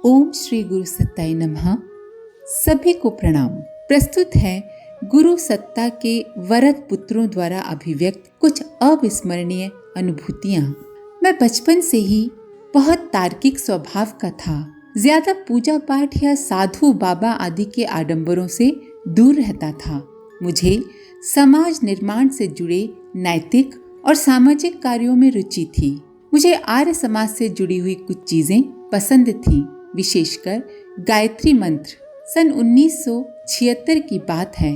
ओम श्री गुरु सत्ताय नमः। सभी को प्रणाम। प्रस्तुत है गुरु सत्ता के वरद पुत्रों द्वारा अभिव्यक्त कुछ अविस्मरणीय अनुभूतियाँ। मैं बचपन से ही बहुत तार्किक स्वभाव का था। ज्यादा पूजा पाठ या साधु बाबा आदि के आडंबरों से दूर रहता था। मुझे समाज निर्माण से जुड़े नैतिक और सामाजिक कार्यों में रुचि थी। मुझे आर्य समाज से जुड़ी हुई कुछ चीजें पसंद थीं, विशेषकर गायत्री मंत्र। सन 1976 की बात है।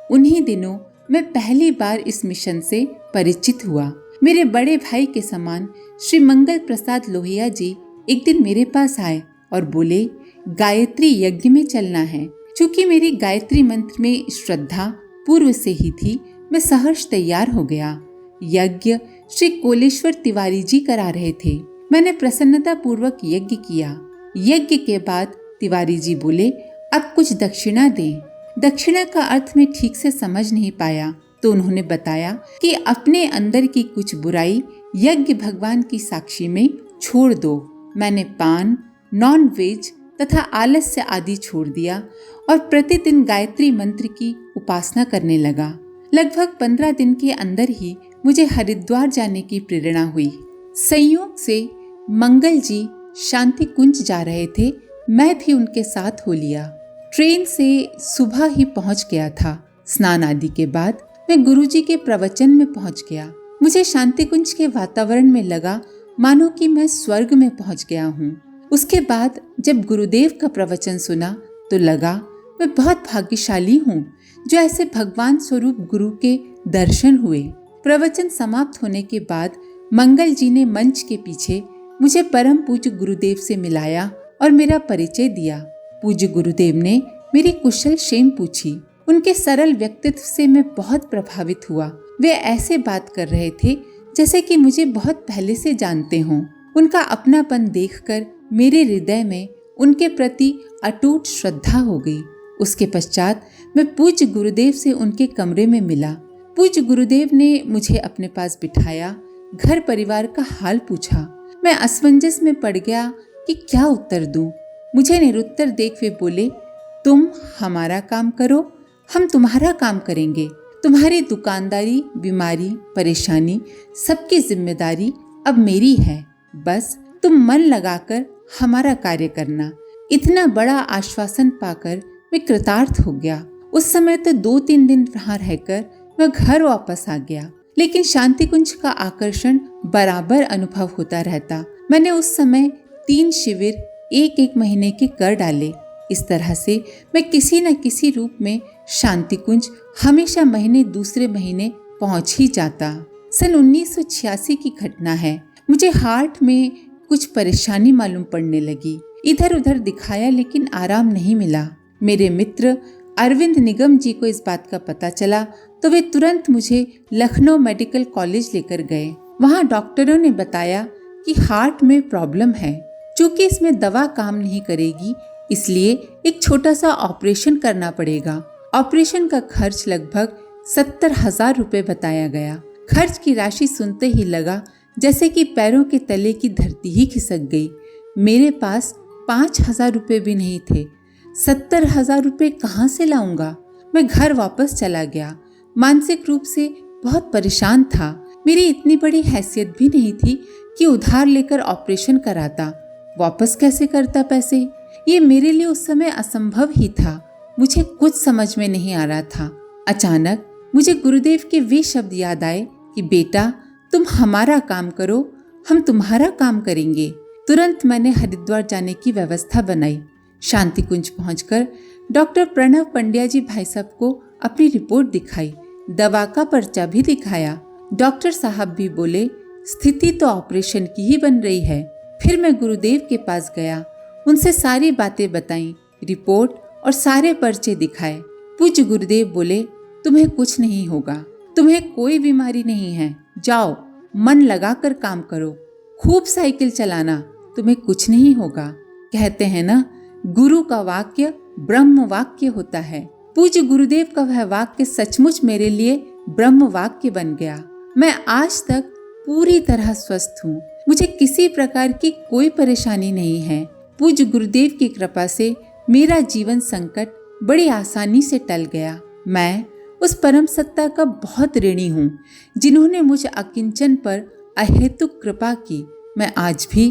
उन्हीं दिनों मैं पहली बार इस मिशन से परिचित हुआ। मेरे बड़े भाई के समान श्री मंगल प्रसाद लोहिया जी एक दिन मेरे पास आए और बोले, गायत्री यज्ञ में चलना है। चूंकि मेरी गायत्री मंत्र में श्रद्धा पूर्व से ही थी, मैं सहर्ष तैयार हो गया। यज्ञ श्री कोलेश्वर तिवारी जी करा रहे थे। मैंने प्रसन्नता पूर्वक यज्ञ किया। यज्ञ के बाद तिवारी जी बोले, अब कुछ दक्षिणा दें। दक्षिणा का अर्थ मैं ठीक से समझ नहीं पाया, तो उन्होंने बताया कि अपने अंदर की कुछ बुराई यज्ञ भगवान की साक्षी में छोड़ दो। मैंने पान, नॉन वेज तथा आलस्य आदि छोड़ दिया और प्रतिदिन गायत्री मंत्र की उपासना करने लगा। लगभग 15 दिन के अंदर ही मुझे हरिद्वार जाने की प्रेरणा हुई। संयोग से मंगल जी शांति कुंज जा रहे थे, मैं भी उनके साथ हो लिया। ट्रेन से सुबह ही पहुंच गया था। स्नान आदि के बाद मैं गुरुजी के प्रवचन में पहुंच गया। मुझे शांति कुंज के वातावरण में लगा मानो कि मैं स्वर्ग में पहुंच गया हूँ। उसके बाद जब गुरुदेव का प्रवचन सुना तो लगा मैं बहुत भाग्यशाली हूँ जो ऐसे भगवान स्वरूप गुरु के दर्शन हुए। प्रवचन समाप्त होने के बाद मंगल जी ने मंच के पीछे मुझे परम पूज्य गुरुदेव से मिलाया और मेरा परिचय दिया। पूज्य गुरुदेव ने मेरी कुशल क्षेम पूछी। उनके सरल व्यक्तित्व से मैं बहुत प्रभावित हुआ। वे ऐसे बात कर रहे थे जैसे कि मुझे बहुत पहले से जानते हों। उनका अपनापन देखकर मेरे हृदय में उनके प्रति अटूट श्रद्धा हो गई। उसके पश्चात मैं पूज्य गुरुदेव से उनके कमरे में मिला। पूज्य गुरुदेव ने मुझे अपने पास बिठाया, घर परिवार का हाल पूछा। मैं असमंजस में पड़ गया कि क्या उत्तर दूं। मुझे निरुत्तर देख वे बोले, तुम हमारा काम करो, हम तुम्हारा काम करेंगे। तुम्हारी दुकानदारी, बीमारी, परेशानी सबकी जिम्मेदारी अब मेरी है। बस तुम मन लगाकर हमारा कार्य करना। इतना बड़ा आश्वासन पाकर मैं कृतार्थ हो गया। उस समय तो 2-3 दिन वहाँ रहकर मैं घर वापस आ गया, लेकिन शांति कुंज का आकर्षण बराबर अनुभव होता रहता। मैंने उस समय 3 शिविर 1-1 महीने के कर डाले। इस तरह से मैं किसी न किसी रूप में शांति कुंज हमेशा महीने दूसरे महीने पहुंच ही जाता। सन 1986 की घटना है। मुझे हार्ट में कुछ परेशानी मालूम पड़ने लगी। इधर उधर दिखाया लेकिन आराम नहीं मिला। मेरे मित्र अरविंद निगम जी को इस बात का पता चला तो वे तुरंत मुझे लखनऊ मेडिकल कॉलेज लेकर गए। वहाँ डॉक्टरों ने बताया कि हार्ट में प्रॉब्लम है। चूंकि इसमें दवा काम नहीं करेगी, इसलिए एक छोटा सा ऑपरेशन करना पड़ेगा। ऑपरेशन का खर्च लगभग 70,000 रुपए बताया गया। खर्च की राशि सुनते ही लगा जैसे कि पैरों के तले की धरती ही खिसक गई। मेरे पास 5,000 रुपए भी नहीं थे। 70,000 रुपए कहाँ से लाऊंगा? मैं घर वापस चला गया। मानसिक रूप से बहुत परेशान था। मेरी इतनी बड़ी हैसियत भी नहीं थी कि उधार लेकर ऑपरेशन कराता। वापस कैसे करता पैसे? ये मेरे लिए उस समय असंभव ही था। मुझे कुछ समझ में नहीं आ रहा था। अचानक मुझे गुरुदेव के वे शब्द याद आए कि बेटा, तुम हमारा काम करो, हम तुम्हारा काम करेंगे। तुरंत मैंने हरिद्वार जाने की व्यवस्था बनाई। शांति कुंज पहुंचकर डॉक्टर प्रणव पंड्या जी भाई साहब को अपनी रिपोर्ट दिखाई, दवा का पर्चा भी दिखाया। डॉक्टर साहब भी बोले, स्थिति तो ऑपरेशन की ही बन रही है। फिर मैं गुरुदेव के पास गया, उनसे सारी बातें बताई, रिपोर्ट और सारे पर्चे दिखाए। पूज्य गुरुदेव बोले, तुम्हें कुछ नहीं होगा, तुम्हें कोई बीमारी नहीं है, जाओ मन लगाकर काम करो, खूब साइकिल चलाना, तुम्हें कुछ नहीं होगा। कहते हैं ना, गुरु का वाक्य ब्रह्म वाक्य होता है। पूज्य गुरुदेव का वह वाक्य सचमुच मेरे लिए ब्रह्म वाक्य बन गया। मैं आज तक पूरी तरह स्वस्थ हूँ। मुझे किसी प्रकार की कोई परेशानी नहीं है। पूज्य गुरुदेव की कृपा से मेरा जीवन संकट बड़ी आसानी से टल गया। मैं उस परम सत्ता का बहुत ऋणी हूँ जिन्होंने मुझ अकिंचन पर अहेतुक कृपा की। मैं आज भी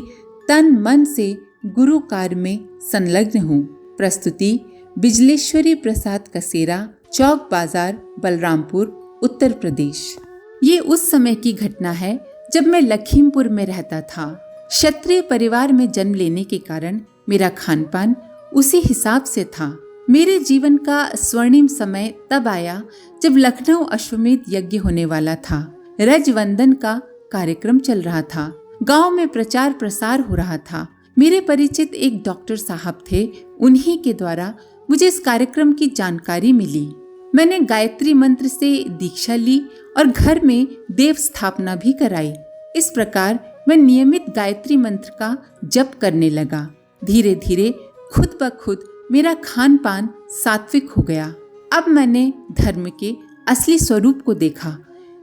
तन मन से गुरु कार्य में संलग्न हूँ। प्रस्तुति बिजलेश्वरी प्रसाद कसेरा, चौक बाजार, बलरामपुर, उत्तर प्रदेश। ये उस समय की घटना है जब मैं लखीमपुर में रहता था। क्षत्रिय परिवार में जन्म लेने के कारण मेरा खान पान उसी हिसाब से था। मेरे जीवन का स्वर्णिम समय तब आया जब लखनऊ अश्वमेध यज्ञ होने वाला था। रजवंदन का कार्यक्रम चल रहा था। गांव में प्रचार प्रसार हो रहा था। मेरे परिचित एक डॉक्टर साहब थे। उन्हीं के द्वारा मुझे इस कार्यक्रम की जानकारी मिली। मैंने गायत्री मंत्र से दीक्षा ली और घर में देव स्थापना भी कराई। इस प्रकार मैं नियमित गायत्री मंत्र का जप करने लगा। धीरे धीरे खुद ब खुद मेरा खान पान सात्विक हो गया। अब मैंने धर्म के असली स्वरूप को देखा।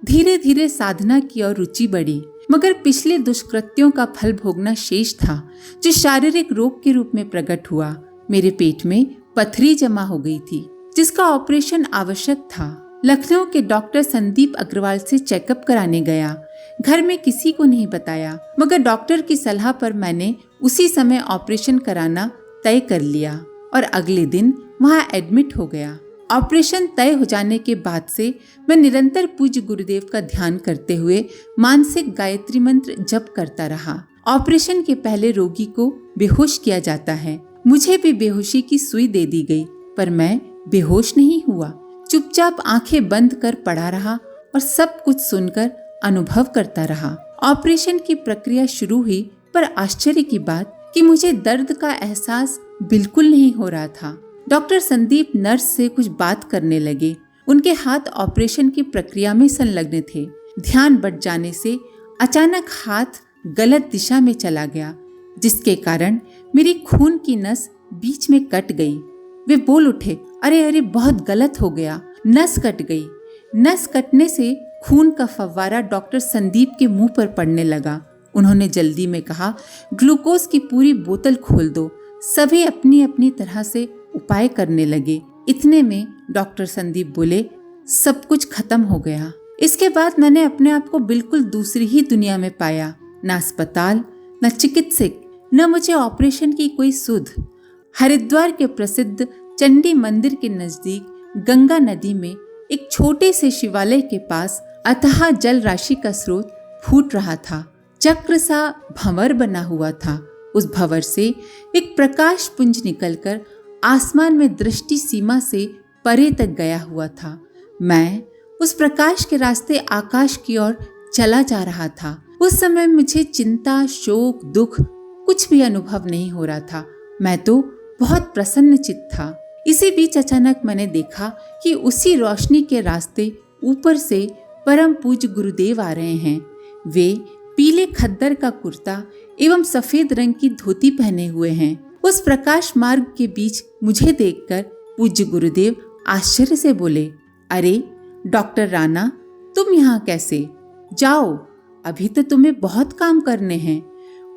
धीरे धीरे साधना की ओर रुचि बढ़ी, मगर पिछले दुष्कृत्यों का फल भोगना शेष था, जो शारीरिक रोग के रूप में प्रकट हुआ। मेरे पेट में पथरी जमा हो गई थी, जिसका ऑपरेशन आवश्यक था। लखनऊ के डॉक्टर संदीप अग्रवाल से चेकअप कराने गया। घर में किसी को नहीं बताया, मगर डॉक्टर की सलाह पर मैंने उसी समय ऑपरेशन कराना तय कर लिया और अगले दिन वहां एडमिट हो गया। ऑपरेशन तय हो जाने के बाद से मैं निरंतर पूज्य गुरुदेव का ध्यान करते हुए मानसिक गायत्री मंत्र जप करता रहा। ऑपरेशन के पहले रोगी को बेहोश किया जाता है। मुझे भी बेहोशी की सुई दे दी गई, पर मैं बेहोश नहीं हुआ। चुपचाप आंखें बंद कर पड़ा रहा और सब कुछ सुनकर अनुभव करता रहा। ऑपरेशन की प्रक्रिया शुरू हुई, पर आश्चर्य की बात कि मुझे दर्द का एहसास बिल्कुल नहीं हो रहा था। डॉक्टर संदीप नर्स से कुछ बात करने लगे। उनके हाथ ऑपरेशन की प्रक्रिया में संलग्न थे। ध्यान बट जाने से अचानक हाथ गलत दिशा में चला गया, जिसके कारण मेरी खून की नस बीच में कट गई। वे बोल उठे, अरे अरे, बहुत गलत हो गया, नस कट गई। नस कटने से खून का फव्वारा डॉक्टर संदीप के मुंह पर पड़ने लगा। उन्होंने जल्दी में कहा, ग्लूकोज की पूरी बोतल खोल दो। सभी अपनी अपनी तरह से उपाय करने लगे। इतने में डॉक्टर संदीप बोले, सब कुछ खत्म हो गया। इसके बाद मैंने अपने आप को बिल्कुल दूसरी ही दुनिया में पाया। न अस्पताल, न चिकित्सक, न मुझे ऑपरेशन की कोई सुध। हरिद्वार के प्रसिद्ध चंडी मंदिर के नजदीक गंगा नदी में एक छोटे से शिवालय के पास अथाह जल राशि का स्रोत फूट रहा था। चक्र सा भंवर बना हुआ था। उस भंवर से एक प्रकाश पुंज निकलकर आसमान में दृष्टि सीमा से परे तक गया हुआ था। मैं उस प्रकाश के रास्ते आकाश की ओर चला जा रहा था। उस समय मुझे चिंता, शोक, दुख कुछ भी अनुभव नहीं हो रहा था। मैं तो बहुत प्रसन्न चित्त था। इसी बीच अचानक मैंने देखा कि उसी रोशनी के रास्ते ऊपर से परम पूज्य गुरुदेव आ रहे हैं। वे पीले खद्दर का कुर्ता एवं सफेद रंग की धोती पहने हुए हैं। उस प्रकाश मार्ग के बीच मुझे देखकर पूज्य गुरुदेव आश्चर्य से बोले, अरे डॉक्टर राणा, तुम यहाँ कैसे? जाओ, अभी तो तुम्हें बहुत काम करने हैं।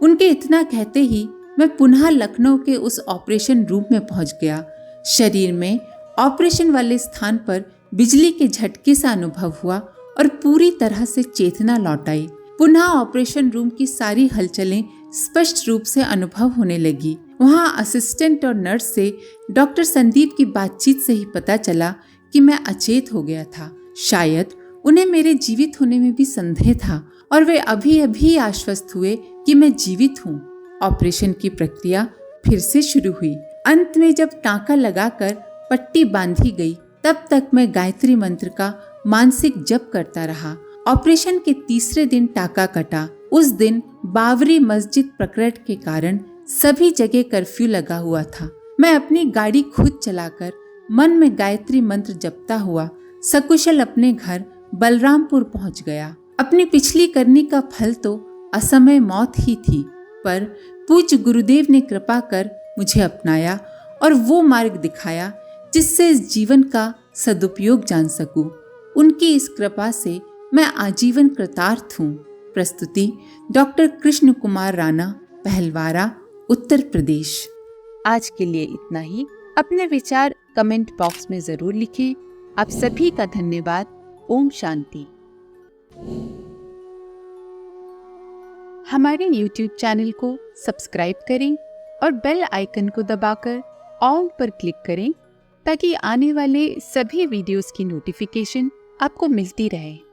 उनके इतना कहते ही मैं पुनः लखनऊ के उस ऑपरेशन रूम में पहुंच गया। शरीर में ऑपरेशन वाले स्थान पर बिजली के झटके सा अनुभव हुआ और पूरी तरह से चेतना लौट आई। पुनः ऑपरेशन रूम की सारी हलचलें स्पष्ट रूप से अनुभव होने लगी। वहां असिस्टेंट और नर्स से डॉक्टर संदीप की बातचीत से ही पता चला कि मैं अचेत हो गया था। शायद उन्हें मेरे जीवित होने में भी संदेह था और वे अभी अभी आश्वस्त हुए कि मैं जीवित हूँ। ऑपरेशन की प्रक्रिया फिर से शुरू हुई। अंत में जब टाँका लगाकर पट्टी बांधी गई, तब तक मैं गायत्री मंत्र का मानसिक जप करता रहा। ऑपरेशन के तीसरे दिन टाँका कटा। उस दिन बावरी मस्जिद प्रकरण के कारण सभी जगह कर्फ्यू लगा हुआ था। मैं अपनी गाड़ी खुद चलाकर मन में गायत्री मंत्र जपता हुआ सकुशल अपने घर बलरामपुर पहुंच गया। अपनी पिछली करनी का फल तो असमय मौत ही थी, पर पूज्य गुरुदेव ने कृपा कर मुझे अपनाया और वो मार्ग दिखाया जिससे इस जीवन का सदुपयोग जान सकूं। उनकी इस कृपा से मैं आजीवन कृतार्थ हूँ। प्रस्तुति डॉक्टर कृष्ण कुमार राणा, पहलवारा, उत्तर प्रदेश। आज के लिए इतना ही। अपने विचार कमेंट बॉक्स में जरूर लिखें। आप सभी का धन्यवाद। ओम शांति। हमारे YouTube चैनल को सब्सक्राइब करें और बेल आइकन को दबाकर ऑल पर क्लिक करें ताकि आने वाले सभी वीडियोस की नोटिफिकेशन आपको मिलती रहे।